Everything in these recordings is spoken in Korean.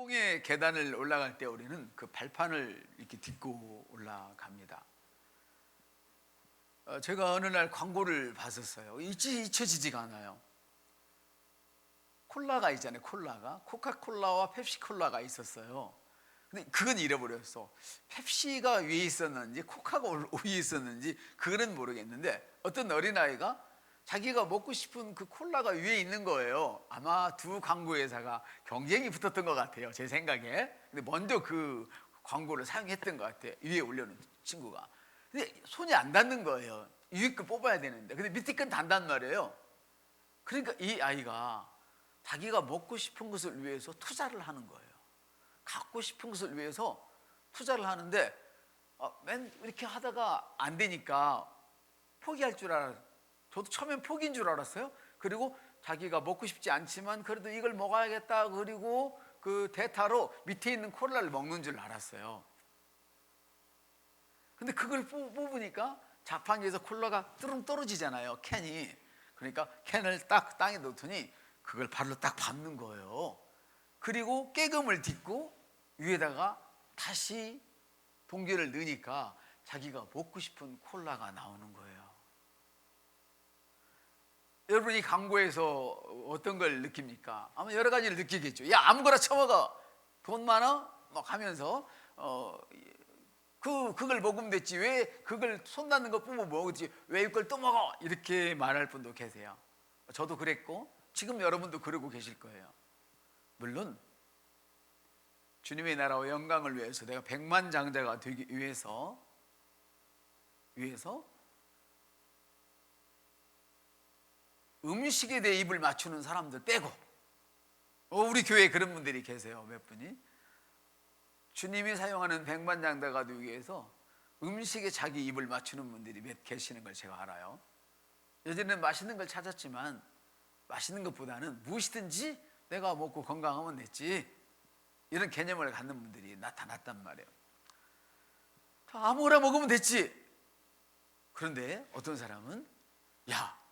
성공의 계단을 올라갈 때 우리는 그 발판을 이렇게 딛고 올라갑니다. 제가 어느 날 광고를 봤었어요. 잊혀지지가 않아요. 콜라가 있잖아요. 콜라가 코카콜라와 펩시콜라가 있었어요. 근데 그건 잃어버렸어. 펩시가 위에 있었는지 코카가 위에 있었는지 그거는 모르겠는데, 어떤 어린아이가 자기가 먹고 싶은 그 콜라가 위에 있는 거예요. 아마 두 광고 회사가 경쟁이 붙었던 것 같아요, 제 생각에. 근데 먼저 그 광고를 사용했던 것 같아요, 위에 올려놓은 친구가. 근데 손이 안 닿는 거예요. 위에 거 뽑아야 되는데, 근데 밑에 건 닿단 말이에요. 그러니까 이 아이가 자기가 먹고 싶은 것을 위해서 투자를 하는 거예요. 갖고 싶은 것을 위해서 투자를 하는데, 맨 이렇게 하다가 안 되니까 포기할 줄 알아요. 저도 처음엔 포기인 줄 알았어요. 그리고 자기가 먹고 싶지 않지만 그래도 이걸 먹어야겠다, 그리고 그 대타로 밑에 있는 콜라를 먹는 줄 알았어요. 근데 그걸 뽑으니까 자판기에서 콜라가 뚜릉 떨어지잖아요, 캔이. 그러니까 캔을 딱 땅에 놓더니 그걸 발로 딱 밟는 거예요. 그리고 깨금을 딛고 위에다가 다시 동기를 넣으니까 자기가 먹고 싶은 콜라가 나오는 거예요. 여러분이 광고에서 어떤 걸 느낍니까? 아마 여러 가지를 느끼겠죠. 야, 아무거나 처먹어, 돈 많아? 막 하면서 그걸 먹으면 됐지, 왜 그걸 손 닿는 거 뽑아 먹었지, 왜 이걸 또 먹어? 이렇게 말할 분도 계세요. 저도 그랬고 지금 여러분도 그러고 계실 거예요. 물론 주님의 나라와 영광을 위해서, 내가 백만장자가 되기 위해서 음식에 대해 입을 맞추는 사람들 빼고, 우리 교회에 그런 분들이 계세요, 몇 분이. 주님이 사용하는 백만장자가 되기 위해서 음식에 자기 입을 맞추는 분들이 몇 계시는 걸 제가 알아요. 예전에는 맛있는 걸 찾았지만 맛있는 것보다는 무엇이든지 내가 먹고 건강하면 됐지, 이런 개념을 갖는 분들이 나타났단 말이에요. 아무거나 먹으면 됐지. 그런데 어떤 사람은, 야,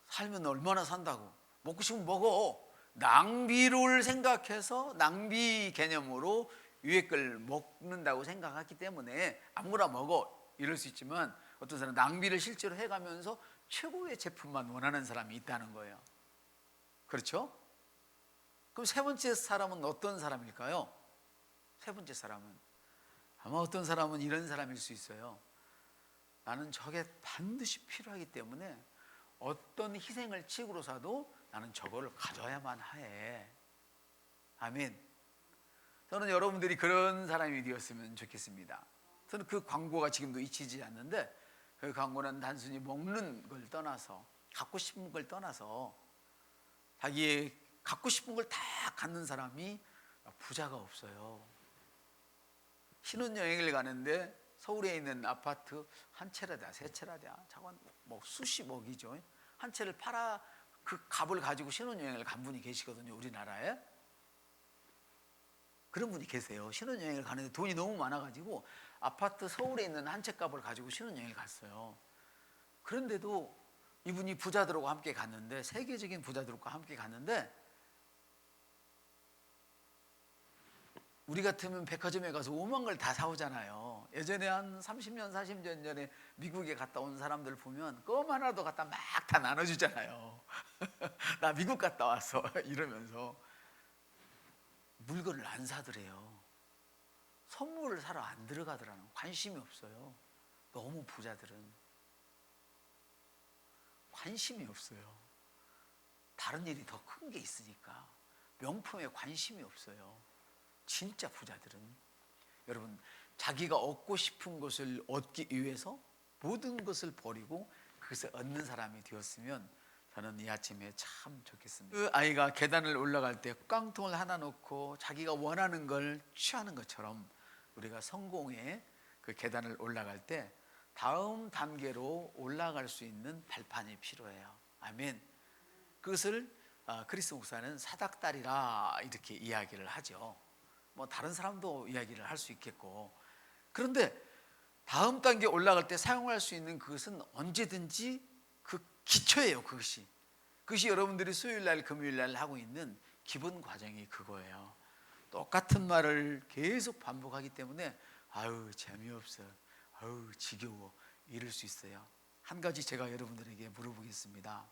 살면 얼마나 산다고, 먹고 싶으면 먹어. 낭비를 생각해서 낭비 개념으로 위에 걸 먹는다고 생각하기 때문에 아무거나 먹어, 이럴 수 있지만, 어떤 사람은 낭비를 실제로 해가면서 최고의 제품만 원하는 사람이 있다는 거예요. 그렇죠? 그럼 세 번째 사람은 어떤 사람일까요? 세 번째 사람은 아마 어떤 사람은 이런 사람일 수 있어요. 나는 저게 반드시 필요하기 때문에 어떤 희생을 치고로라도 나는 저거를 가져야만 해. 아멘. 저는 여러분들이 그런 사람이 되었으면 좋겠습니다. 저는 그 광고가 지금도 잊히지 않는데, 그 광고는 단순히 먹는 걸 떠나서, 갖고 싶은 걸 떠나서, 자기의 갖고 싶은 걸 다 갖는 사람이 부자가 없어요. 신혼여행을 가는데 서울에 있는 아파트 한 채라다 세 채라다 저건 뭐 수십억이죠. 한 채를 팔아 그 값을 가지고 신혼여행을 간 분이 계시거든요, 우리나라에. 그런 분이 계세요. 신혼여행을 가는데 돈이 너무 많아가지고 아파트 서울에 있는 한 채 값을 가지고 신혼여행을 갔어요. 그런데도 이분이 부자들하고 함께 갔는데, 세계적인 부자들과 함께 갔는데, 우리 같으면 백화점에 가서 오만 걸 다 사오잖아요. 예전에 한 30년 40년 전에 미국에 갔다 온 사람들 보면 껌 하나도 갖다 막 다 나눠주잖아요. 나 미국 갔다 왔어 이러면서. 물건을 안 사더래요. 선물을 사러 안 들어가더라는, 관심이 없어요. 너무 부자들은 관심이 없어요. 다른 일이 더 큰 게 있으니까 명품에 관심이 없어요, 진짜 부자들은. 여러분, 자기가 얻고 싶은 것을 얻기 위해서 모든 것을 버리고 그것을 얻는 사람이 되었으면 저는 이 아침에 참 좋겠습니다. 그 아이가 계단을 올라갈 때 깡통을 하나 놓고 자기가 원하는 걸 취하는 것처럼, 우리가 성공의 그 계단을 올라갈 때 다음 단계로 올라갈 수 있는 발판이 필요해요. 아멘. 그것을 크리스 목사는 사닥다리라 이렇게 이야기를 하죠. 뭐 다른 사람도 이야기를 할 수 있겠고. 그런데 다음 단계 올라갈 때 사용할 수 있는 그것은 언제든지 그 기초예요. 그것이 여러분들이 수요일날 금요일날 하고 있는 기본 과정이 그거예요. 똑같은 말을 계속 반복하기 때문에 아유 재미없어, 아유 지겨워 이럴 수 있어요. 한 가지 제가 여러분들에게 물어보겠습니다.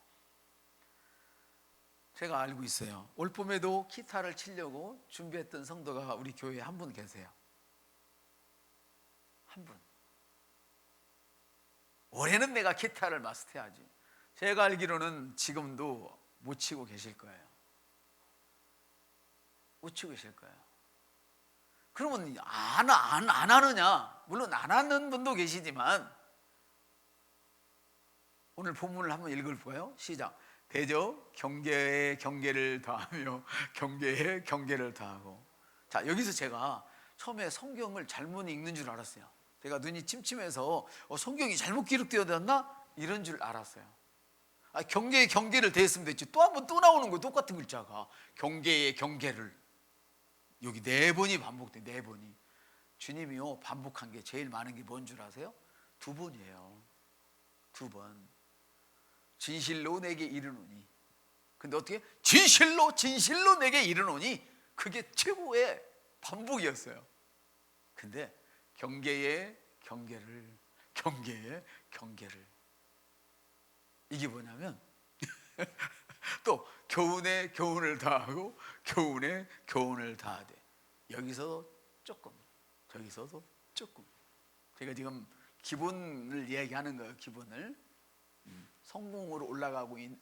제가 알고 있어요. 올 봄에도 기타를 치려고 준비했던 성도가 우리 교회에 한 분 계세요. 한 분. 올해는 내가 기타를 마스터해야지. 제가 알기로는 지금도 못 치고 계실 거예요. 못 치고 계실 거예요. 그러면 안 하느냐? 물론 안 하는 분도 계시지만 오늘 본문을 한번 읽어볼까요? 시작. 대저 경계에 경계를 더하며 경계에 경계를 더하고. 자, 여기서 제가 처음에 성경을 잘못 읽는 줄 알았어요. 제가 눈이 침침해서 성경이 잘못 기록되었나? 이런 줄 알았어요. 경계에 경계를 더했으면 됐지. 또 한 번 또 나오는 거예요. 똑같은 글자가. 경계에 경계를. 여기 4번이 반복돼. 4번이. 주님이요 반복한 게 제일 많은 게 뭔 줄 아세요? 2번이에요. 2번. 진실로 내게 이르노니. 근데 어떻게? 진실로 내게 이르노니. 그게 최고의 반복이었어요. 근데 경계에 경계를, 경계에 경계를. 이게 뭐냐면 또 교훈에 교훈을 다하고 교훈에 교훈을 다하되. 여기서 조금, 저기서도 조금. 제가 지금 기본을 이야기하는 거예요. 기본을. 성공으로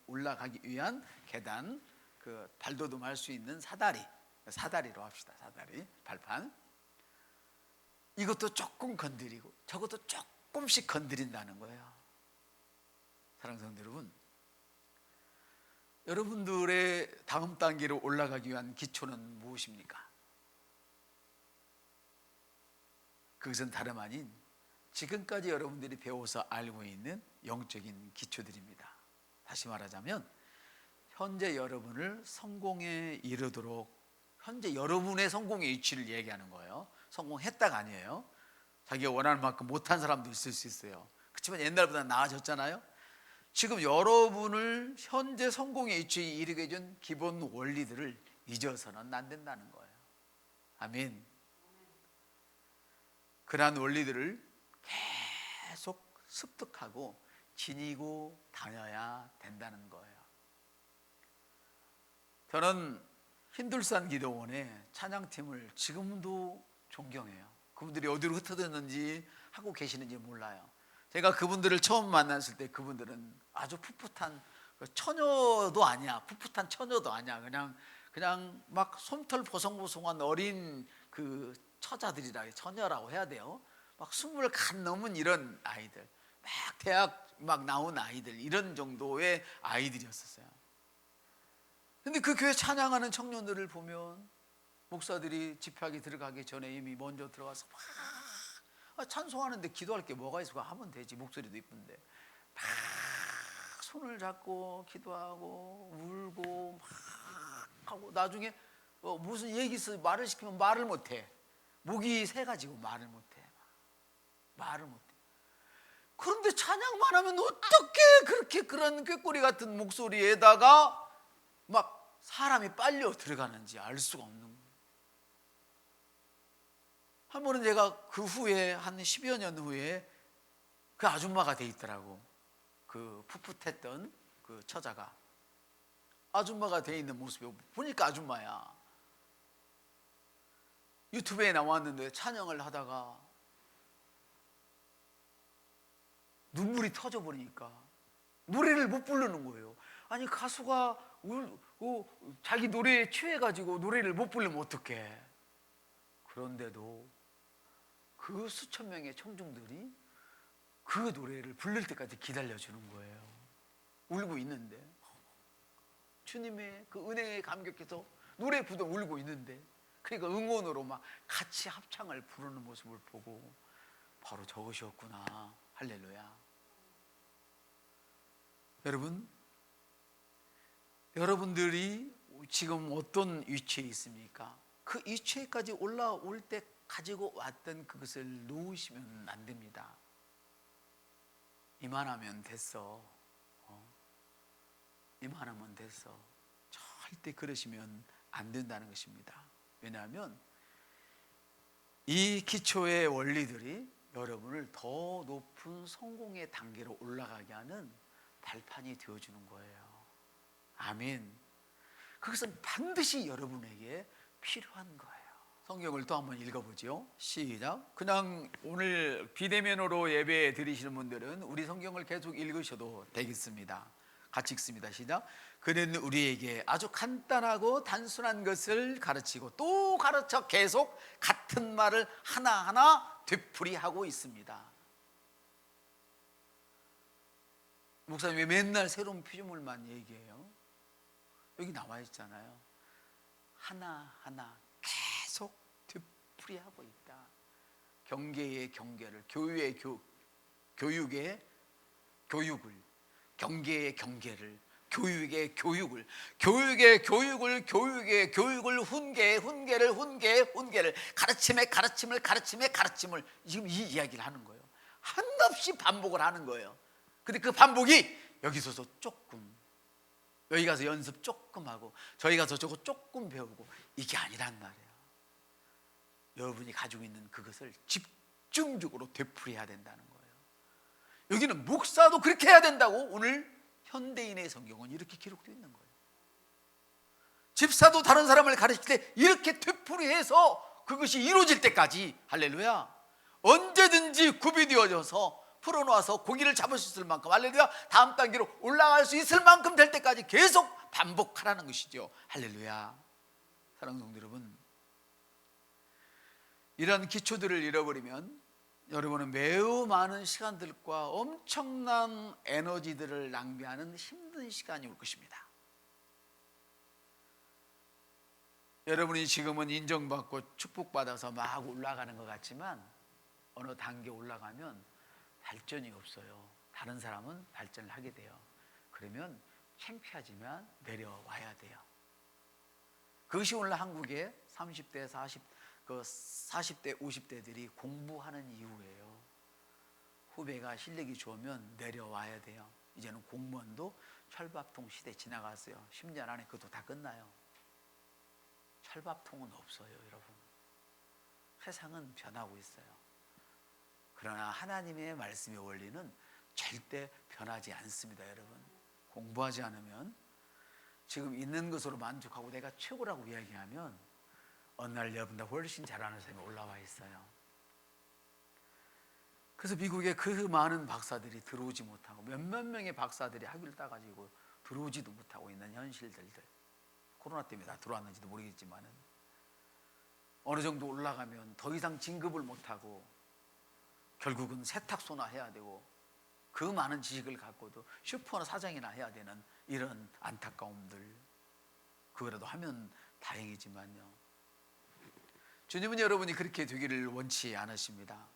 올라가기 위한 계단, 그 발돋움할 수 있는 사다리로 합시다. 사다리, 발판. 이것도 조금 건드리고 저것도 조금씩 건드린다는 거예요. 사랑하는 성도 여러분, 여러분들의 다음 단계로 올라가기 위한 기초는 무엇입니까? 그것은 다름 아닌 지금까지 여러분들이 배워서 알고 있는 영적인 기초들입니다. 다시 말하자면 현재 여러분을 성공에 이르도록, 현재 여러분의 성공의 위치를 얘기하는 거예요. 성공했다가 아니에요. 자기가 원하는 만큼 못한 사람도 있을 수 있어요. 그렇지만 옛날보다 나아졌잖아요. 지금 여러분을 현재 성공의 위치에 이르게 해준 기본 원리들을 잊어서는 안 된다는 거예요. 아멘. 그러한 원리들을 계속 습득하고 지니고 다녀야 된다는 거예요. 저는 흰둘산 기도원의 찬양팀을 지금도 존경해요. 그분들이 어디로 흩어졌는지 하고 계시는지 몰라요. 제가 그분들을 처음 만났을 때 그분들은 아주 풋풋한 처녀도 아니야. 풋풋한 처녀도 아니야. 그냥 막 솜털 보송보송한 어린 그 처녀라고 해야 돼요. 막 20 간 넘은 이런 아이들, 막 대학 막 나온 아이들, 이런 정도의 아이들이었었어요. 근데 그 교회 찬양하는 청년들을 보면 목사들이 집회하기 들어가기 전에 이미 먼저 들어가서 막 찬송하는데 기도할 게 뭐가 있을까? 하면 되지. 목소리도 이쁜데 막 손을 잡고 기도하고 울고 막 하고, 나중에 무슨 얘기 말을 시키면 말을 못해. 목이 새가지고 말을 못해. 그런데 찬양만 하면 어떻게 그렇게 그런 꾀꼬리 같은 목소리에다가 막 사람이 빨려 들어가는지 알 수가 없는 거예요. 한 번은 제가 그 후에 한 10여 년 후에 그 아줌마가 돼 있더라고. 그 풋풋했던 그 처자가 아줌마가 돼 있는 모습이 보니까 아줌마야. 유튜브에 나왔는데 찬양을 하다가 눈물이 터져버리니까 노래를 못 부르는 거예요. 아니 가수가 자기 노래에 취해가지고 노래를 못 부르면 어떡해. 그런데도 그 수천 명의 청중들이 그 노래를 부를 때까지 기다려주는 거예요. 울고 있는데, 주님의 그 은혜에 감격해서 노래 부르다 울고 있는데, 그러니까 응원으로 막 같이 합창을 부르는 모습을 보고 바로 저것이었구나. 할렐루야. 여러분들이 지금 어떤 위치에 있습니까? 그 위치에까지 올라올 때 가지고 왔던 그것을 놓으시면 안 됩니다. 이만하면 됐어. 이만하면 됐어. 절대 그러시면 안 된다는 것입니다. 왜냐하면 이 기초의 원리들이 여러분을 더 높은 성공의 단계로 올라가게 하는 발판이 되어주는 거예요. 아멘. 그것은 반드시 여러분에게 필요한 거예요. 성경을 또 한번 읽어보죠. 시작. 그냥 오늘 비대면으로 예배 드리시는 분들은 우리 성경을 계속 읽으셔도 되겠습니다. 같이 읽습니다. 시작. 그는 우리에게 아주 간단하고 단순한 것을 가르치고 또 가르쳐 계속 같은 말을 하나하나 되풀이하고 있습니다. 목사님 왜 맨날 새로운 피조물만 얘기해요? 여기 나와 있잖아요. 하나하나 계속 되풀이하고 있다. 경계의 경계를, 교육의 교육을, 경계의 경계를, 교육의 교육을, 교육의 교육을, 교육의 교육을, 훈계를, 훈계를, 가르침의 가르침을 지금 이 이야기를 하는 거예요. 한없이 반복을 하는 거예요. 근데 그 반복이 여기서도 조금, 여기 가서 연습 조금 하고 저희 가서 저거 조금 배우고 이게 아니란 말이에요. 여러분이 가지고 있는 그것을 집중적으로 되풀이해야 된다는 거예요. 여기는 목사도 그렇게 해야 된다고 오늘 현대인의 성경은 이렇게 기록되어 있는 거예요. 집사도 다른 사람을 가르칠 때 이렇게 되풀이해서 그것이 이루어질 때까지, 할렐루야, 언제든지 굽이 되어져서 풀어놓아서 고기를 잡을 수 있을 만큼, 할렐루야, 다음 단계로 올라갈 수 있을 만큼 될 때까지 계속 반복하라는 것이죠. 할렐루야. 사랑하는 성도 여러분, 이런 기초들을 잃어버리면 여러분은 매우 많은 시간들과 엄청난 에너지들을 낭비하는 힘든 시간이 올 것입니다. 여러분이 지금은 인정받고 축복받아서 막 올라가는 것 같지만 어느 단계 올라가면 발전이 없어요. 다른 사람은 발전을 하게 돼요. 그러면 창피하지만 내려와야 돼요. 그것이 오늘 한국의 30대, 40대, 50대들이 공부하는 이유예요. 후배가 실력이 좋으면 내려와야 돼요. 이제는 공무원도 철밥통 시대 지나갔어요. 10년 안에 그것도 다 끝나요. 철밥통은 없어요, 여러분. 세상은 변하고 있어요. 그러나 하나님의 말씀의 원리는 절대 변하지 않습니다, 여러분. 공부하지 않으면, 지금 있는 것으로 만족하고 내가 최고라고 이야기하면 어느 날 여러분보다 훨씬 잘하는 사람이 올라와 있어요. 그래서 미국에 그 많은 박사들이 들어오지 못하고 몇몇 명의 박사들이 학위를 따가지고 들어오지도 못하고 있는 현실들들, 코로나 때문에 다 들어왔는지도 모르겠지만 어느 정도 올라가면 더 이상 진급을 못하고 결국은 세탁소나 해야 되고 그 많은 지식을 갖고도 슈퍼나 사장이나 해야 되는 이런 안타까움들, 그거라도 하면 다행이지만요, 주님은 여러분이 그렇게 되기를 원치 않으십니다.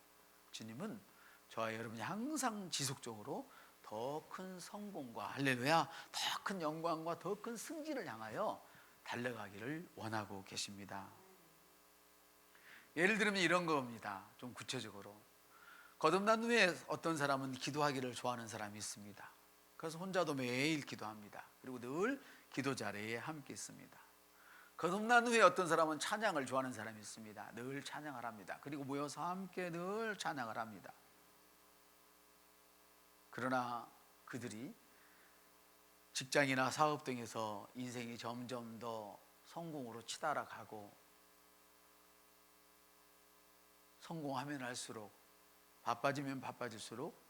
주님은 저와 여러분이 항상 지속적으로 더 큰 성공과, 할렐루야, 더 큰 영광과 더 큰 승진을 향하여 달려가기를 원하고 계십니다. 예를 들면 이런 겁니다. 좀 구체적으로, 거듭난 후에 어떤 사람은 기도하기를 좋아하는 사람이 있습니다. 그래서 혼자도 매일 기도합니다. 그리고 늘 기도 자리에 함께 있습니다. 거듭난 후에 어떤 사람은 찬양을 좋아하는 사람이 있습니다. 늘 찬양을 합니다. 그리고 모여서 함께 늘 찬양을 합니다. 그러나 그들이 직장이나 사업 등에서 인생이 점점 더 성공으로 치달아가고 성공하면 할수록, 바빠지면 바빠질수록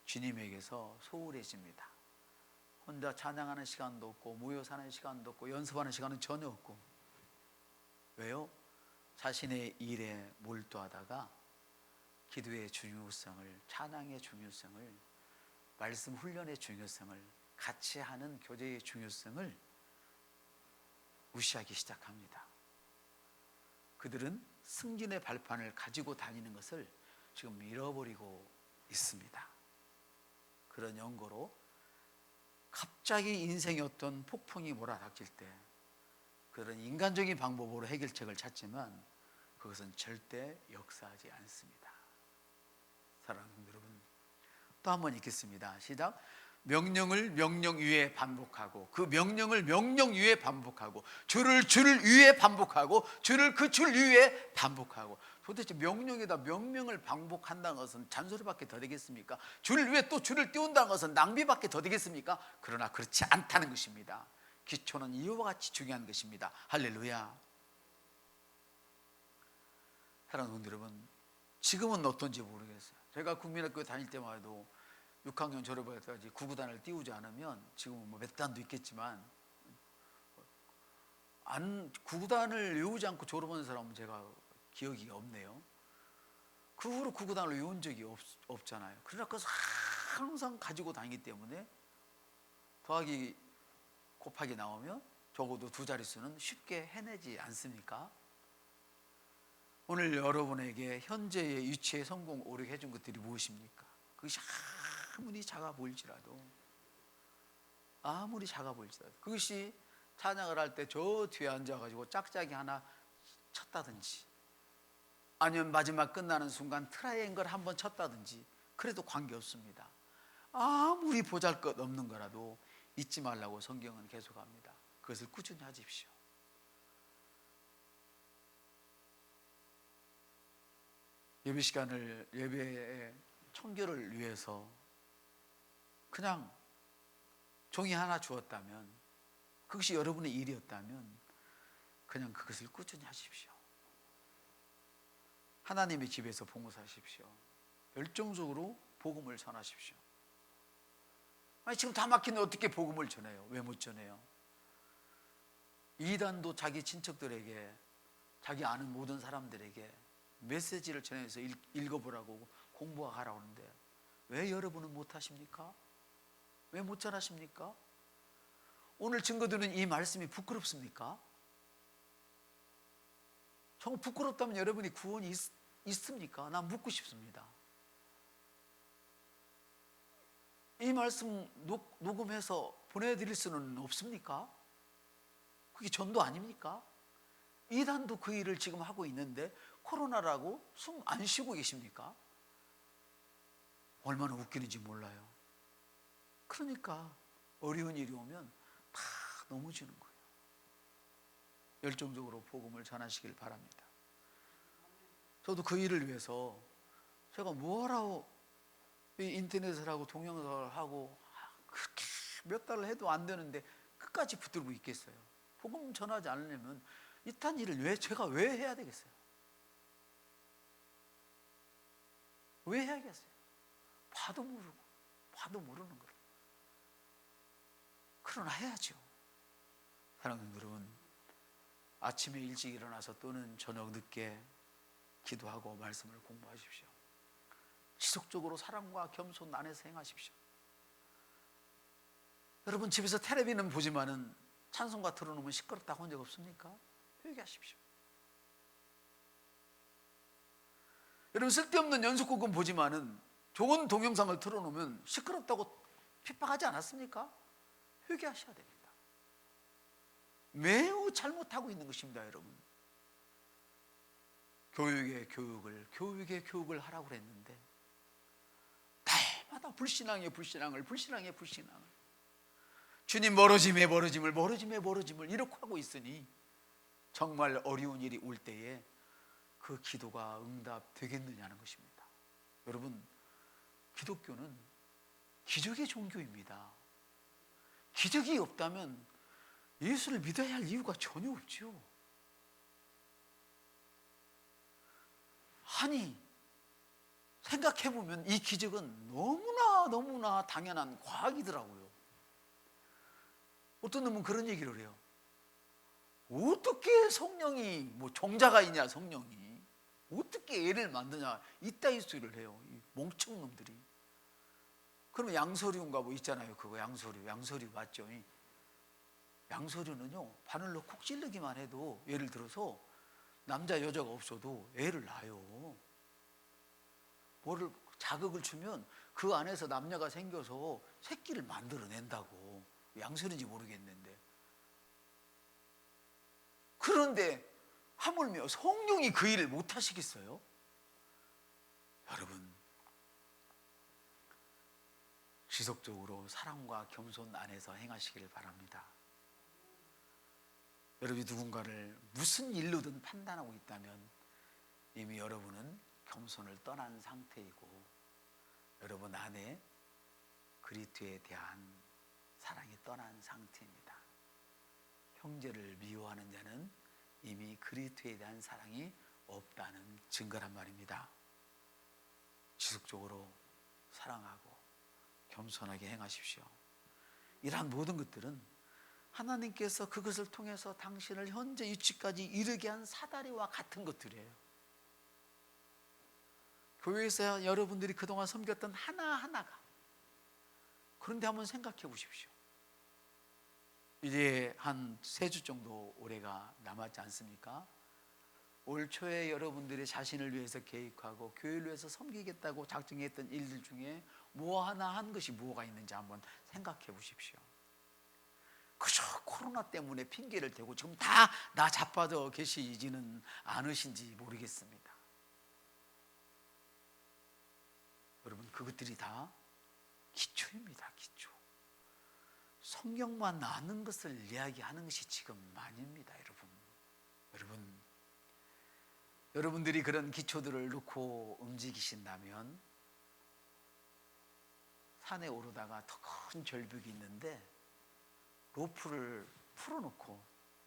주님에게서 소홀해집니다. 혼자 찬양하는 시간도 없고 모여 사는 시간도 없고 연습하는 시간은 전혀 없고. 왜요? 자신의 일에 몰두하다가 기도의 중요성을, 찬양의 중요성을, 말씀 훈련의 중요성을, 같이 하는 교제의 중요성을 무시하기 시작합니다. 그들은 승진의 발판을 가지고 다니는 것을 지금 잃어버리고 있습니다. 그런 연고로 갑자기 인생의 어떤 폭풍이 몰아닥칠 때 그런 인간적인 방법으로 해결책을 찾지만 그것은 절대 역사하지 않습니다. 사랑하는 여러분, 또 한 번 읽겠습니다. 시작. 명령을 명령 위에 반복하고, 그 명령을 명령 위에 반복하고, 줄을 줄 위에 반복하고, 줄을 그 줄 위에 반복하고. 도대체 명령에다 명령을 반복한다는 것은 잔소리밖에 더 되겠습니까? 줄 위에 또 줄을 띄운다는 것은 낭비밖에 더 되겠습니까? 그러나 그렇지 않다는 것입니다. 기초는 이와 같이 중요한 것입니다. 할렐루야. 사랑하는 성도 여러분, 지금은 어떤지 모르겠어요. 제가 국민학교 다닐 때만 해도 6학년 졸업할 때까지 구구단을 띄우지 않으면, 지금은 뭐 몇 단도 있겠지만, 구구단을 외우지 않고 졸업한 사람은 제가 기억이 없네요. 그 후로 구구단을 외운 적이 없잖아요. 그러나 그래서 항상 가지고 다니기 때문에 더하기 곱하기 나오면 적어도 두 자릿수는 쉽게 해내지 않습니까? 오늘 여러분에게 현재의 위치에 성공 오르게 해준 것들이 무엇입니까? 그것이 아무리 작아 보일지라도, 그것이 찬양을 할 때 저 뒤에 앉아가지고 짝짝이 하나 쳤다든지, 아니면 마지막 끝나는 순간 트라이앵글 한번 쳤다든지, 그래도 관계없습니다. 아무리 보잘것없는 거라도 잊지 말라고 성경은 계속합니다. 그것을 꾸준히 하십시오. 예배 시간을, 예배의 청결을 위해서 그냥 종이 하나 주었다면, 그것이 여러분의 일이었다면 그냥 그것을 꾸준히 하십시오. 하나님의 집에서 봉사하십시오. 열정적으로 복음을 전하십시오. 아니, 지금 다 막히는데 어떻게 복음을 전해요? 왜 못 전해요? 이단도 자기 친척들에게, 자기 아는 모든 사람들에게 메시지를 전해서 읽어보라고 공부하라고 하는데, 왜 여러분은 못하십니까? 왜 못 전하십니까? 오늘 증거드리는 이 말씀이 부끄럽습니까? 정말 부끄럽다면 여러분이 구원이 있습니까? 난 묻고 싶습니다. 이 말씀 녹음해서 보내드릴 수는 없습니까? 그게 전도 아닙니까? 이단도 그 일을 지금 하고 있는데 코로나라고 숨 안 쉬고 계십니까? 얼마나 웃기는지 몰라요. 그러니까 어려운 일이 오면 다 넘어지는 거예요. 열정적으로 복음을 전하시길 바랍니다. 저도 그 일을 위해서 제가 뭐하라고 인터넷을 하고 동영상을 하고 그렇게 몇 달을 해도 안 되는데 끝까지 붙들고 있겠어요. 복음 전하지 않으려면 이딴 일을 제가 왜 해야 되겠어요? 왜 해야겠어요? 봐도 모르는 걸. 그러나 해야죠. 사랑하는 여러분, 아침에 일찍 일어나서 또는 저녁 늦게 기도하고 말씀을 공부하십시오. 지속적으로 사랑과 겸손 안에서 행하십시오. 여러분, 집에서 텔레비는 보지만은 찬송가 틀어놓으면 시끄럽다고 한 적 없습니까? 회개하십시오. 여러분, 쓸데없는 연속곡은 보지만은 좋은 동영상을 틀어놓으면 시끄럽다고 핍박하지 않았습니까? 회개하셔야 됩니다. 매우 잘못하고 있는 것입니다, 여러분. 교육의 교육을 하라고 그랬는데 날마다 불신앙을 주님 멀어짐을 이렇게 하고 있으니 정말 어려운 일이 올 때에 그 기도가 응답되겠느냐는 것입니다. 여러분, 기독교는 기적의 종교입니다. 기적이 없다면 예수를 믿어야 할 이유가 전혀 없죠. 아니, 생각해보면 이 기적은 너무나 당연한 과학이더라고요. 어떤 놈은 그런 얘기를 해요. 어떻게 성령이, 종자가 있냐, 성령이 어떻게 애를 만드냐, 이따위 소리를 해요, 이 멍청놈들이. 그러면 양서류인가 있잖아요. 그거 양서류 맞죠? 양서류는요, 바늘로 콕 찌르기만 해도, 예를 들어서 남자 여자가 없어도 애를 낳아요. 뭐를 자극을 주면 그 안에서 남녀가 생겨서 새끼를 만들어낸다고. 양서류인지 모르겠는데. 그런데 하물며 성령이 그 일을 못 하시겠어요? 여러분, 지속적으로 사랑과 겸손 안에서 행하시기를 바랍니다. 여러분이 누군가를 무슨 일로든 판단하고 있다면 이미 여러분은 겸손을 떠난 상태이고 여러분 안에 그리스도에 대한 사랑이 떠난 상태입니다. 형제를 미워하는 자는 이미 그리스도에 대한 사랑이 없다는 증거란 말입니다. 지속적으로 사랑하고 겸손하게 행하십시오. 이러한 모든 것들은 하나님께서 그것을 통해서 당신을 현재 위치까지 이르게 한 사다리와 같은 것들이에요. 교회에서 여러분들이 그동안 섬겼던 하나하나가, 그런데 한번 생각해 보십시오. 이제 한 3주 정도 올해가 남았지 않습니까? 올 초에 여러분들이 자신을 위해서 계획하고 교회를 위해서 섬기겠다고 작정했던 일들 중에 뭐 하나 한 것이 뭐가 있는지 한번 생각해 보십시오. 그저 코로나 때문에 핑계를 대고 지금 다 나 자빠져 계시지는 않으신지 모르겠습니다. 여러분, 그것들이 다 기초입니다. 기초. 성경만 아는 것을 이야기하는 것이 지금 아닙니다. 여러분들이 그런 기초들을 놓고 움직이신다면 산에 오르다가 더 큰 절벽이 있는데 로프를 풀어놓고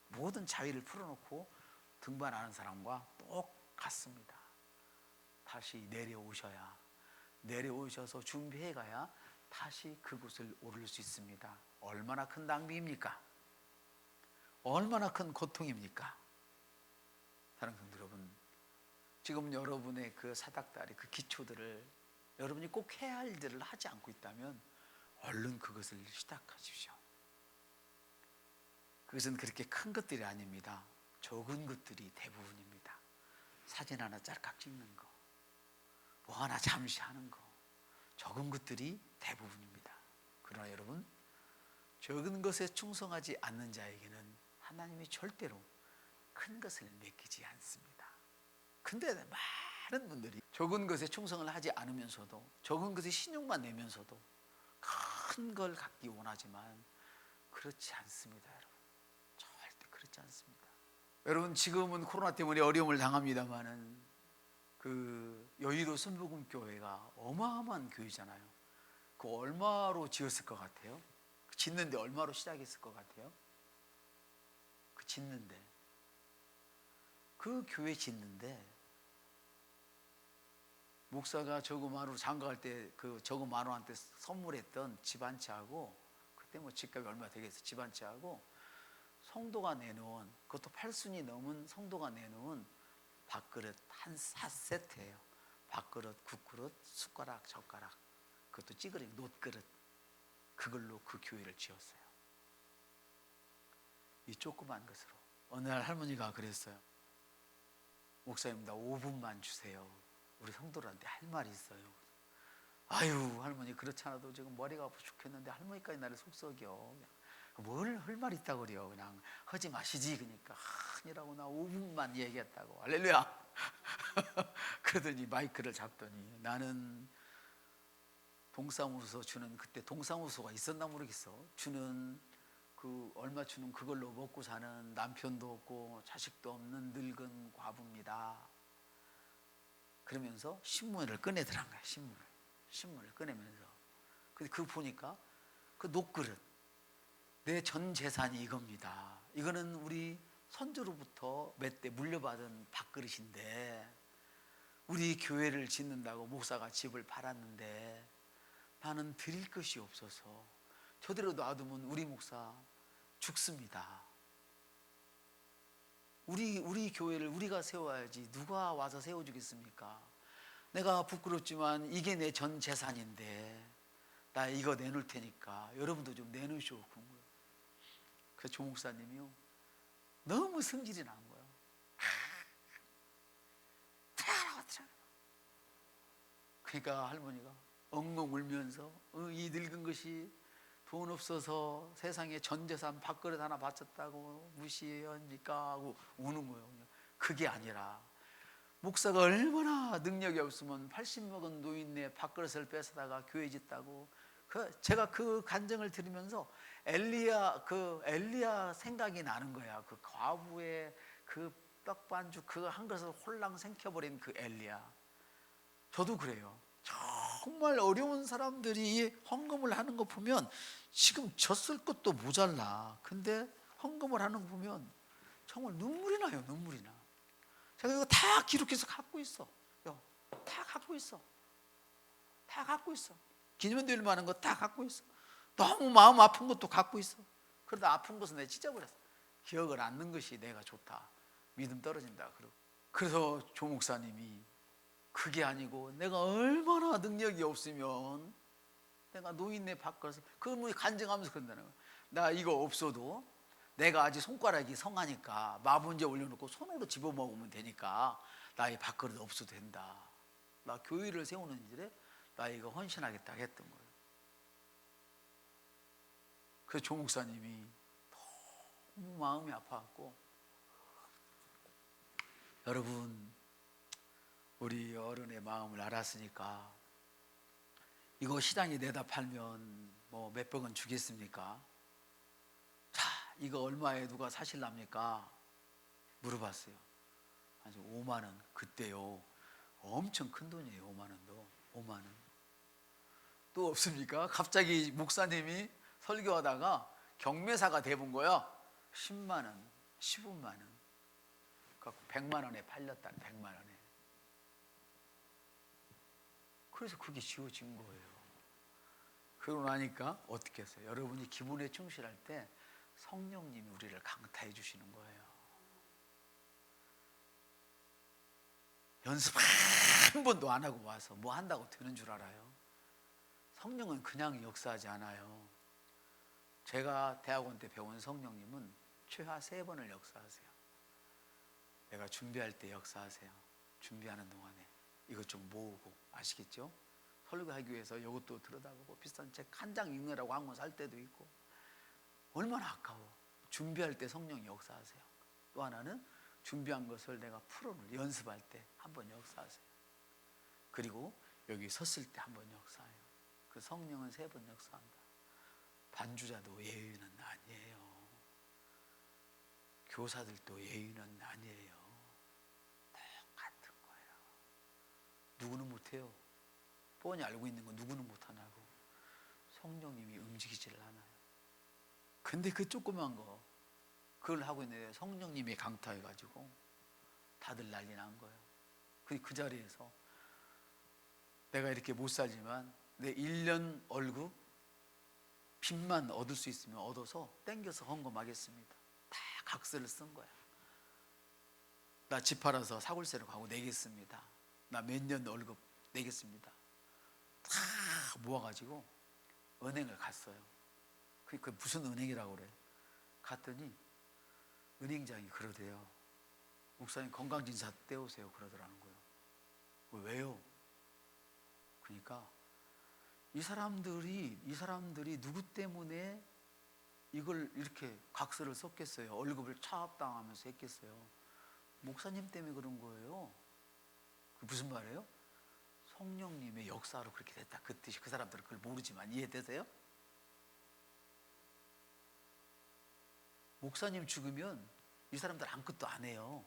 모든 자위를 풀어놓고 등반하는 사람과 똑같습니다. 다시 내려오셔서 준비해 가야 다시 그곳을 오를 수 있습니다. 얼마나 큰 낭비입니까? 얼마나 큰 고통입니까? 사랑하는 성도 여러분, 지금 여러분의 그 사닥다리, 그 기초들을 여러분이 꼭 해야 할 일들을 하지 않고 있다면 얼른 그것을 시작하십시오. 그것은 그렇게 큰 것들이 아닙니다. 적은 것들이 대부분입니다. 사진 하나 짤깍 찍는 거, 뭐 하나 잠시 하는 거, 적은 것들이 대부분입니다. 그러나 여러분, 적은 것에 충성하지 않는 자에게는 하나님이 절대로 큰 것을 맡기지 않습니다. 근데 많은 분들이 적은 것에 충성을 하지 않으면서도, 적은 것에 신용만 내면서도 큰 걸 갖기 원하지만 그렇지 않습니다. 여러분, 절대 그렇지 않습니다. 여러분, 지금은 코로나 때문에 어려움을 당합니다마는 그 여의도 순복음교회가 어마어마한 교회잖아요. 그 얼마로 지었을 것 같아요? 짓는데 얼마로 시작했을 것 같아요? 그 교회 짓는데 목사가 저그마루 장가갈 때 그 저그마루한테 선물했던 집 한 채하고, 그때 뭐 집값이 얼마 되겠어, 집 한 채하고 성도가 내놓은, 그것도 8순이 넘은 성도가 내놓은 밥그릇 한 4세트예요. 밥그릇, 국그릇, 숟가락, 젓가락, 그것도 찌그레 놋그릇, 그걸로 그 교회를 지었어요. 이 조그만 것으로. 어느 날 할머니가 그랬어요. 목사님, 나 5분만 주세요. 우리 성도들한테 할 말이 있어요. 아유, 할머니, 그렇지 않아도 지금 머리가 아파 죽겠는데 할머니까지 나를 속썩여. 뭘 할 말 있다고 그래요. 그냥 하지 마시지. 그러니까 아니라고, 나 5분만 얘기했다고. 할렐루야. 그러더니 마이크를 잡더니, 나는 동사무소 주는, 그때 동사무소가 있었나 모르겠어, 주는 그 얼마 주는 그걸로 먹고 사는 남편도 없고 자식도 없는 늙은 과부입니다. 그러면서 신문을 꺼내더란 거야. 신문을 꺼내면서. 근데 그거 보니까 그 녹그릇, 내 전 재산이 이겁니다. 이거는 우리 선조로부터 몇 대 물려받은 밥그릇인데 우리 교회를 짓는다고 목사가 집을 팔았는데 나는 드릴 것이 없어서 저대로 놔두면 우리 목사 죽습니다. 우리 교회를 우리가 세워야지 누가 와서 세워주겠습니까? 내가 부끄럽지만 이게 내 전 재산인데 나 이거 내놓을 테니까 여러분도 좀 내놓으시오. 그 조목사님이요, 너무 성질이 난 거예요. 그러니까 할머니가 엉엉 울면서 이 늙은 것이 돈 없어서 세상에 전 재산 밥그릇 하나 바쳤다고 무시합니까? 하고 우는 거예요. 그게 아니라 목사가 얼마나 능력이 없으면 80 먹은 노인네 밥그릇을 뺏어다가 교회 짓다고 제가 그 간증을 들으면서 엘리야 생각이 나는 거야. 그 과부의 그 떡반죽 그 한 것을 홀랑 생켜버린 그 엘리야. 저도 그래요. 정말 어려운 사람들이 헌금을 하는 거 보면 지금 졌을 것도 모자라. 근데 헌금을 하는 거 보면 정말 눈물이 나요. 눈물이 나. 제가 이거 다 기록해서 갖고 있어. 다 갖고 있어. 다 갖고 있어. 기념될 만한 거 다 갖고 있어. 너무 마음 아픈 것도 갖고 있어. 그러다 아픈 것은 내가 찢어버렸어. 기억을 않는 것이 내가 좋다. 믿음 떨어진다. 그래서 조 목사님이 그게 아니고 내가 얼마나 능력이 없으면 내가 노인네 바꿔서 그분이 간증하면서 그런다는 거야. 나 이거 없어도 내가 아직 손가락이 성하니까 마분제 올려놓고 손으로 집어먹으면 되니까 나 이 밥그릇 없어도 된다. 나 교회를 세우는 일에 나 이거 헌신하겠다 했던 거예요. 그래서 조 목사님이 너무 마음이 아파갖고, 여러분 우리 어른의 마음을 알았으니까 이거 시장에 내다 팔면 뭐 몇백원 주겠습니까? 자, 이거 얼마에 누가 사실랍니까? 물어봤어요. 아니 5만 원. 그때요 엄청 큰 돈이에요. 5만 원도. 5만 원. 또 없습니까? 갑자기 목사님이 설교하다가 경매사가 돼본 거야. 10만 원, 15만 원. 100만 원에 팔렸다. 100만 원에. 그래서 그게 지워진 거예요. 그러고 나니까 어떻게 했어요? 여러분이 기분에 충실할 때 성령님이 우리를 강타해 주시는 거예요. 연습 한 번도 안 하고 와서 뭐 한다고 되는 줄 알아요? 성령은 그냥 역사하지 않아요. 제가 대학원 때 배운 성령님은 최하 3번을 역사하세요. 내가 준비할 때 역사하세요. 준비하는 동안에 이것 좀 모으고, 아시겠죠? 설교하기 위해서 이것도 들여다보고 비싼 책 한 장 읽느라고 한 권 살 때도 있고. 얼마나 아까워. 준비할 때 성령이 역사하세요. 또 하나는 준비한 것을 내가 풀어놓을 연습할 때 한번 역사하세요. 그리고 여기 섰을 때 한번 역사해요. 그 성령은 3번 역사한다. 반주자도 예의는 아니에요. 교사들도 예의는 아니에요. 똑같은 거예요. 누구는 못해요. 뻔히 알고 있는 거 누구는 못하냐고. 성령님이 움직이질 않아요. 근데 그 조그만 거 그걸 하고 있는데 성령님이 강타해가지고 다들 난리 난 거예요. 그 자리에서 내가 이렇게 못 살지만 내 1년 월급 빚만 얻을 수 있으면 얻어서 땡겨서 헌금하겠습니다. 다 각서를 쓴 거야. 나 집 팔아서 사골세로 가고 내겠습니다. 나 몇 년 월급 내겠습니다. 다 모아가지고 은행을 갔어요. 그 무슨 은행이라고 그래? 갔더니 은행장이 그러대요. 목사님 건강진사 떼오세요. 그러더라는 거예요. 왜요? 그러니까 이 사람들이 누구 때문에 이걸 이렇게 각서를 썼겠어요? 월급을 차압당하면서 했겠어요? 목사님 때문에 그런 거예요. 그 무슨 말이에요? 성령님의 역사로 그렇게 됐다. 그 뜻이. 그 사람들은 그걸 모르지만 이해되세요? 목사님 죽으면 이 사람들 아무것도 안 해요.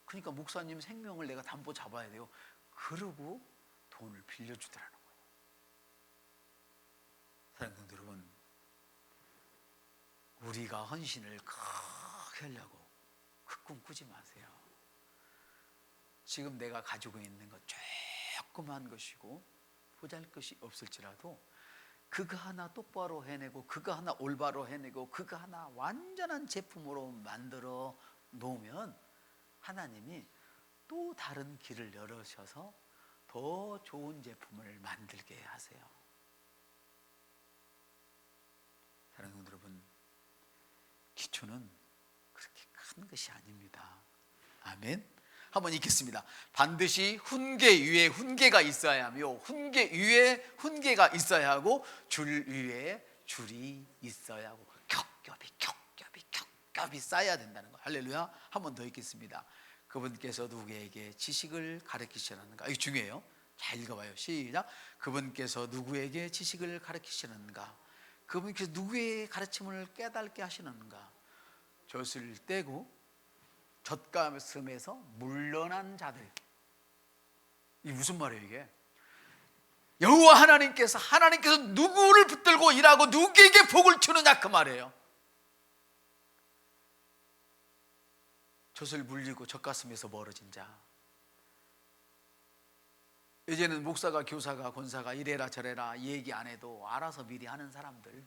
그러니까 목사님 생명을 내가 담보 잡아야 돼요. 그러고 돈을 빌려주더라는 거예요. 사랑하는 여러분, 우리가 헌신을 크게 하려고 그 꿈 꾸지 마세요. 지금 내가 가지고 있는 것 조그만 것이고 보잘것이 없을지라도 그거 하나 똑바로 해내고 그거 하나 올바로 해내고 그거 하나 완전한 제품으로 만들어 놓으면 하나님이 또 다른 길을 열으셔서 더 좋은 제품을 만들게 하세요. 사랑하는 여러분, 기초는 그렇게 큰 것이 아닙니다. 아멘. 한번 읽겠습니다. 반드시 훈계 위에 훈계가 있어야 하며 훈계 위에 훈계가 있어야 하고 줄 위에 줄이 있어야 하고 겹겹이 쌓여야 된다는 거. 할렐루야. 한 번 더 읽겠습니다. 그분께서 누구에게 지식을 가르치시라는가? 이거 중요해요. 잘 읽어봐요. 시작. 그분께서 누구에게 지식을 가르치시는가? 그분께서 누구의 가르침을 깨닫게 하시는가? 젖을 떼고 젖가슴에서 물러난 자들. 이게 무슨 말이에요 이게? 여호와 하나님께서 누구를 붙들고 일하고 누구에게 복을 주느냐 그 말이에요. 젖을 물리고 젖가슴에서 멀어진 자. 이제는 목사가 교사가 권사가 이래라 저래라 얘기 안 해도 알아서 미리 하는 사람들,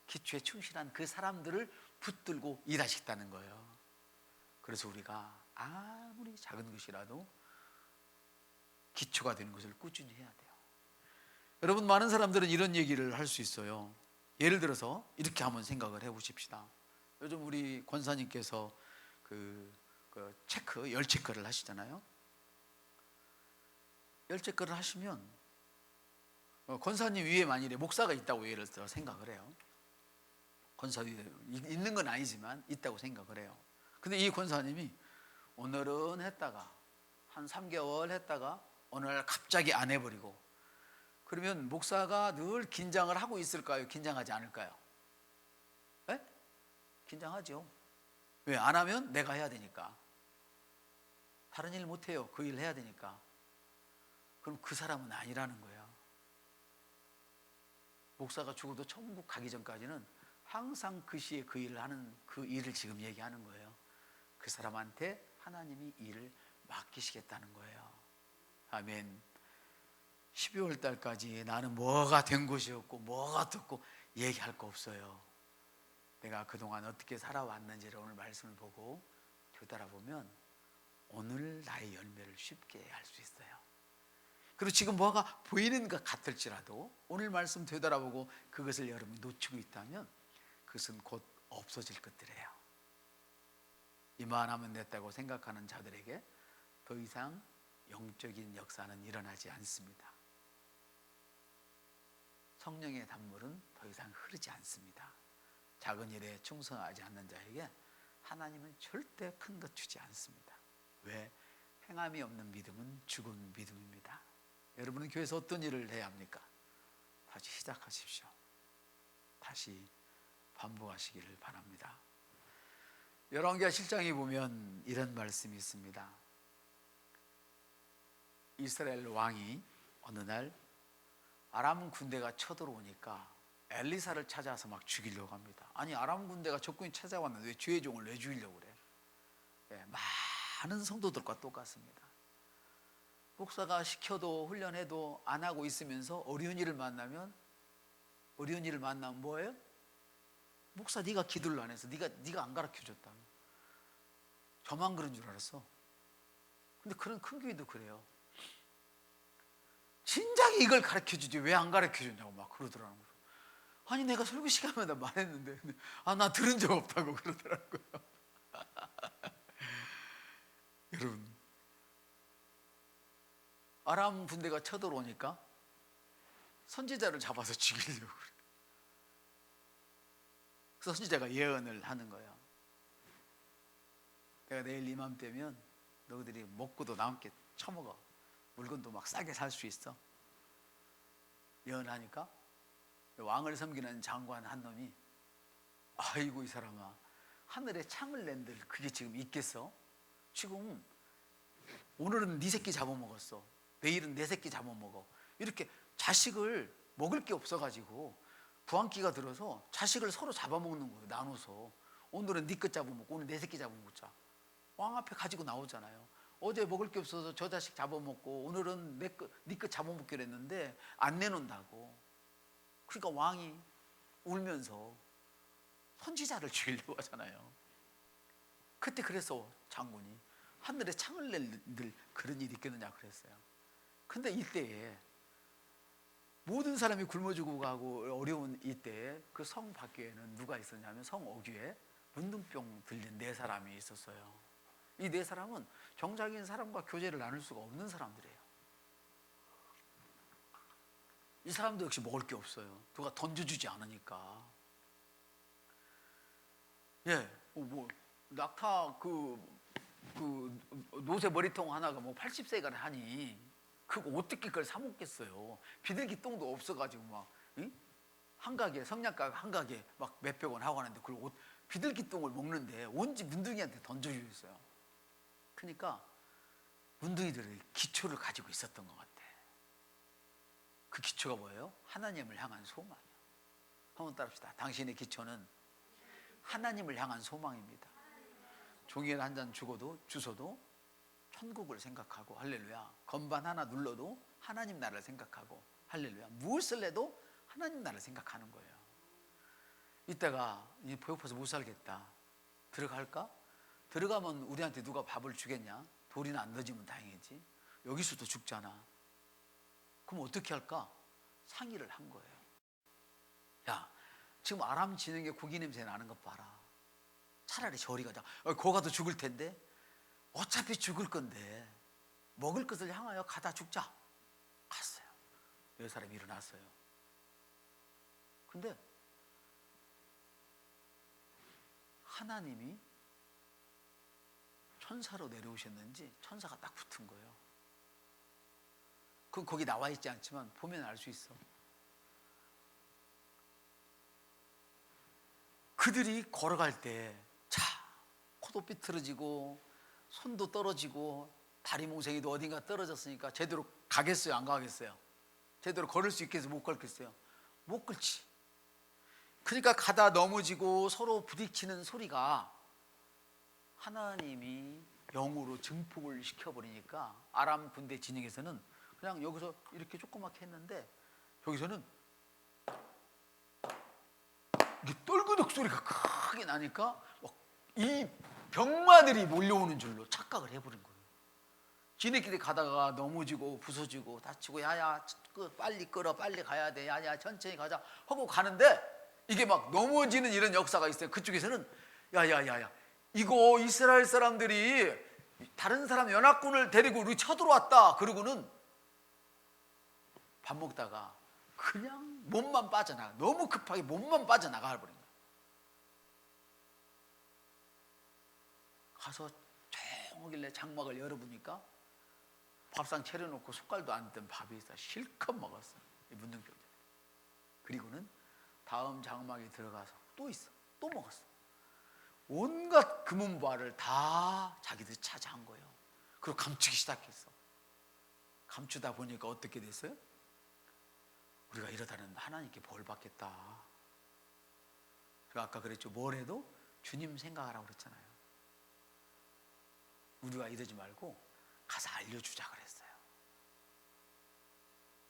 기초에 충실한 그 사람들을 붙들고 일하시겠다는 거예요. 그래서 우리가 아무리 작은 것이라도 기초가 되는 것을 꾸준히 해야 돼요. 여러분, 많은 사람들은 이런 얘기를 할 수 있어요. 예를 들어서 이렇게 한번 생각을 해보십시다. 요즘 우리 권사님께서 체크, 열 체크를 하시잖아요. 열 체크를 하시면 권사님 위에 만일에 목사가 있다고 예를 들어 생각을 해요. 권사 위에 있는 건 아니지만 있다고 생각을 해요. 근데 이 권사님이 오늘은 했다가 한 3개월 했다가 어느 날 갑자기 안 해버리고, 그러면 목사가 늘 긴장을 하고 있을까요? 긴장하지 않을까요? 네? 긴장하죠. 왜? 안 하면 내가 해야 되니까. 다른 일 못해요. 그 일 해야 되니까. 그럼 그 사람은 아니라는 거예요. 목사가 죽어도 천국 가기 전까지는 항상 그 시에 그 일을 하는, 그 일을 지금 얘기하는 거예요. 그 사람한테 하나님이 일을 맡기시겠다는 거예요. 아멘. 12월 달까지 나는 뭐가 된 것이 없고 뭐가 듣고 얘기할 거 없어요. 내가 그동안 어떻게 살아왔는지를 오늘 말씀을 보고 되돌아보면 오늘 나의 열매를 쉽게 알 수 있어요. 그리고 지금 뭐가 보이는 것 같을지라도 오늘 말씀 되돌아보고 그것을 여러분이 놓치고 있다면 그것은 곧 없어질 것들이에요. 이만하면 됐다고 생각하는 자들에게 더 이상 영적인 역사는 일어나지 않습니다. 성령의 단물은 더 이상 흐르지 않습니다. 작은 일에 충성하지 않는 자에게 하나님은 절대 큰 것 주지 않습니다. 왜? 행함이 없는 믿음은 죽은 믿음입니다. 여러분은 교회에서 어떤 일을 해야 합니까? 다시 시작하십시오. 다시 반복하시기를 바랍니다. 열왕기하 7장에 보면 이런 말씀이 있습니다. 이스라엘 왕이 어느 날 아람 군대가 쳐들어오니까 엘리사를 찾아서 막 죽이려고 합니다. 아니, 아람 군대가 적군이 찾아왔는데 왜 주의 종을 왜 죽이려고 그래? 네, 많은 성도들과 똑같습니다. 목사가 시켜도 훈련해도 안 하고 있으면서 어려운 일을 만나면 뭐예요? 목사 네가 기도를 안 해서 네가 안 가르쳐줬다. 저만 그런 줄 알았어. 근데 그런 큰 교회도 그래요. 진작에 이걸 가르쳐주지 왜 안 가르쳐줬냐고 막 그러더라는 거예요. 아니, 내가 설교 시간마다 말했는데 나 들은 적 없다고 그러더라고요. 여러분, 아람 군대가 쳐들어오니까 선지자를 잡아서 죽이려고 그래요. 그래서 선지자가 예언을 하는 거예요. 내가 내일 이맘때면 너희들이 먹고도 남게 처먹어. 물건도 막 싸게 살 수 있어. 예언하니까 왕을 섬기는 장관 한 놈이, 아이고 이 사람아, 하늘에 창을 낸들 그게 지금 있겠어? 지금 오늘은 네 새끼 잡아먹었어, 내일은 내 새끼 잡아먹어. 이렇게 자식을 먹을 게 없어가지고 부항기가 들어서 자식을 서로 잡아먹는 거예요. 나눠서 오늘은 네 것 잡아먹고 오늘 내 새끼 잡아먹자. 왕 앞에 가지고 나오잖아요. 어제 먹을 게 없어서 저 자식 잡아먹고 오늘은 네 것 잡아먹기로 했는데 안 내놓는다고. 그러니까 왕이 울면서 선지자를 죽이려고 하잖아요. 그때 그래서 장군이 하늘에 창을 낼 그런 일이 있겠느냐 그랬어요. 근데 이때에 모든 사람이 굶어 죽어가고 어려운 이때에 그 성 밖에는 누가 있었냐면 성 어귀에 문둥병 들린 4사람이 있었어요. 이 4사람은 정상인 사람과 교제를 나눌 수가 없는 사람들이에요. 이 사람도 역시 먹을 게 없어요. 누가 던져주지 않으니까. 낙타 그 노새 머리통 하나가 80세가 하니 그거 어떻게 그걸 사 먹겠어요? 비둘기 똥도 없어가지고 막 응? 한 가게 성냥가 한 가게 막 몇백 원 하고 하는데 그걸 비둘기 똥을 먹는데 온지 문둥이한테 던져주셨어요. 그러니까 문둥이들의 기초를 가지고 있었던 것 같아. 그 기초가 뭐예요? 하나님을 향한 소망이에요. 한번 따라합시다. 당신의 기초는 하나님을 향한 소망입니다. 종이를 한 잔 주소도 천국을 생각하고 할렐루야. 건반 하나 눌러도 하나님 나라를 생각하고 할렐루야. 무엇을 해도 하나님 나라를 생각하는 거예요. 이때가 배고파서 못 살겠다. 들어갈까? 들어가면 우리한테 누가 밥을 주겠냐? 돌이나 안 던지면 다행이지. 여기서도 죽잖아. 그럼 어떻게 할까? 상의를 한 거예요. 야, 지금 아람 진흙에 고기 냄새 나는 것 봐라. 차라리 저리 가자. 거 가도 죽을 텐데. 어차피 죽을 건데 먹을 것을 향하여 가다 죽자. 갔어요. 네 사람이 일어났어요. 근데 하나님이 천사로 내려오셨는지 천사가 딱 붙은 거예요. 그건 거기 나와 있지 않지만 보면 알 수 있어. 그들이 걸어갈 때 코도 삐뚤어지고 손도 떨어지고 다리 몽생이도 어딘가 떨어졌으니까 제대로 가겠어요? 안 가겠어요? 제대로 걸을 수 있겠어요? 못 걸겠어요? 못 걸지. 그러니까 가다 넘어지고 서로 부딪히는 소리가 하나님이 영으로 증폭을 시켜버리니까 아람 군대 진영에서는 그냥 여기서 이렇게 조그맣게 했는데 여기서는 이게 떨그덕 소리가 크게 나니까 이 병마들이 몰려오는 줄로 착각을 해버린 거예요. 지네끼리 가다가 넘어지고 부서지고 다치고 야야 빨리 끌어 빨리 가야 돼 야야 천천히 가자 하고 가는데 이게 막 넘어지는 이런 역사가 있어요. 그쪽에서는 야야야야 이거 이스라엘 사람들이 다른 사람 연합군을 데리고 우리 쳐들어왔다. 그러고는 밥 먹다가 그냥 몸만 빠져나가. 너무 급하게 몸만 빠져나가 버린 거예요. 가서 조용하길래 장막을 열어보니까 밥상 차려놓고 숟갈도 안 든 밥이 있어. 실컷 먹었어. 이 문둥병자. 그리고는 다음 장막에 들어가서 또 있어. 또 먹었어. 온갖 금은보화를 다 자기들 차지한 거예요. 그리고 감추기 시작했어. 감추다 보니까 어떻게 됐어요? 우리가 이러다는 하나님께 벌 받겠다. 제가 아까 그랬죠. 뭘 해도 주님 생각하라고 그랬잖아요. 우리가 이러지 말고 가서 알려주자 그랬어요.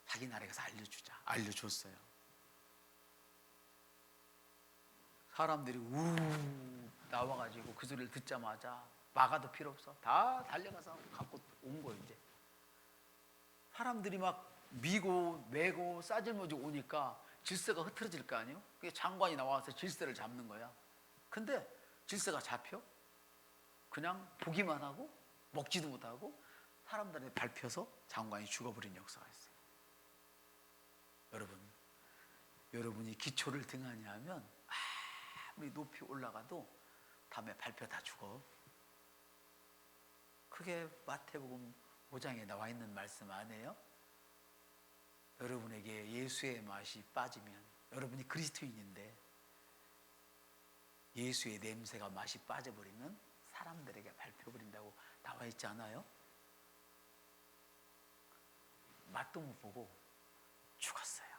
자기 나라에 가서 알려주자. 알려줬어요. 사람들이 우 나와가지고 그 소리를 듣자마자 막아도 필요 없어. 다 달려가서 갖고 온 거예요. 이제 사람들이 막 미고 매고 싸질머지고 오니까 질서가 흐트러질 거 아니에요? 그게 장관이 나와서 질서를 잡는 거야. 근데 질서가 잡혀? 그냥 보기만 하고 먹지도 못하고 사람들한테 밟혀서 장관이 죽어버린 역사가 있어요. 여러분이 기초를 등한히 하면 아무리 높이 올라가도 다음에 밟혀 다 죽어. 그게 마태복음 5장에 나와 있는 말씀 아니에요? 여러분에게 예수의 맛이 빠지면 여러분이 그리스도인인데 예수의 냄새가 맛이 빠져버리면 사람들에게 밟혀버린다고 나와 있지 않아요? 맛도 못 보고 죽었어요.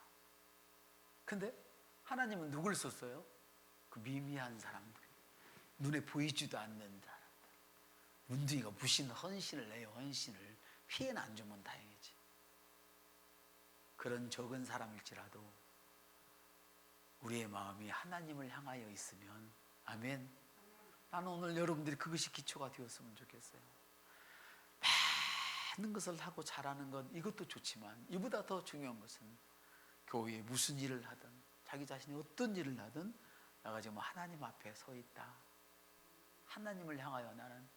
근데 하나님은 누굴 썼어요? 그 미미한 사람들, 눈에 보이지도 않는 사람들. 문둥이가 무슨 헌신을 내요. 헌신을 피해는 안 주면 다행이지. 그런 적은 사람일지라도 우리의 마음이 하나님을 향하여 있으면 아멘. 나는 오늘 여러분들이 그것이 기초가 되었으면 좋겠어요. 많은 것을 하고 잘하는 것 이것도 좋지만 이보다 더 중요한 것은 교회에 무슨 일을 하든 자기 자신이 어떤 일을 하든 내가 지금 하나님 앞에 서 있다. 하나님을 향하여 나는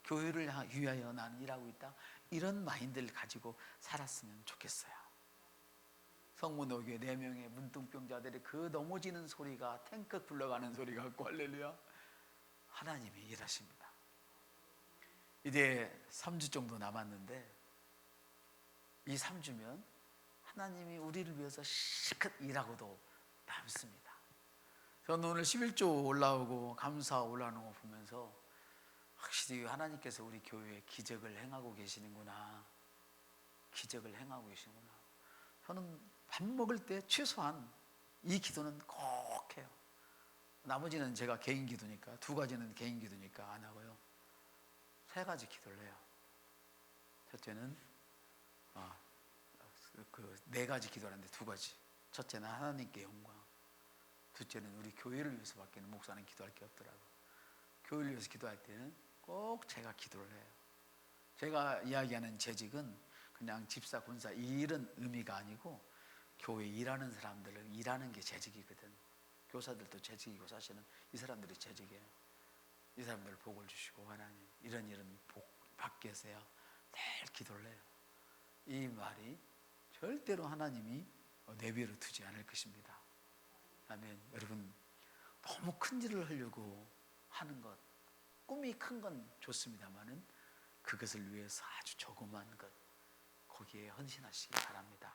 교회를 위하여 나는 일하고 있다. 이런 마인드를 가지고 살았으면 좋겠어요. 성문오교회 4명의 문둥병자들이 그 넘어지는 소리가 탱크 굴러가는 소리 같고 할렐루야. 하나님이 일하십니다. 이제 3주 정도 남았는데 이 3주면 하나님이 우리를 위해서 실컷 일하고도 남습니다. 저는 오늘 11조 올라오고 감사 올라오는 거 보면서 확실히 하나님께서 우리 교회에 기적을 행하고 계시는구나. 기적을 행하고 계시는구나. 저는 밥 먹을 때 최소한 이 기도는 꼭 해요. 나머지는 제가 개인 기도니까, 2가지는 개인 기도니까 안 하고요. 3가지 기도를 해요. 첫째는 4가지 기도를 하는데 2가지. 첫째는 하나님께 영광, 둘째는 우리 교회를 위해서밖에 목사는 기도할 게 없더라고요. 교회를 위해서 기도할 때는 꼭 제가 기도를 해요. 제가 이야기하는 재직은 그냥 집사, 군사 이런 의미가 아니고 교회 일하는 사람들을 일하는 게 재직이거든. 교사들도 재직이고 사실은 이 사람들이 재직이에요. 이 사람들 복을 주시고 하나님 이런 복 받게 해서요 늘 기도를 해요. 이 말이 절대로 하나님이 내버려 두지 않을 것입니다. 아멘. 여러분, 너무 큰 일을 하려고 하는 것, 꿈이 큰 건 좋습니다만은 그것을 위해서 아주 조그만 것, 거기에 헌신하시기 바랍니다.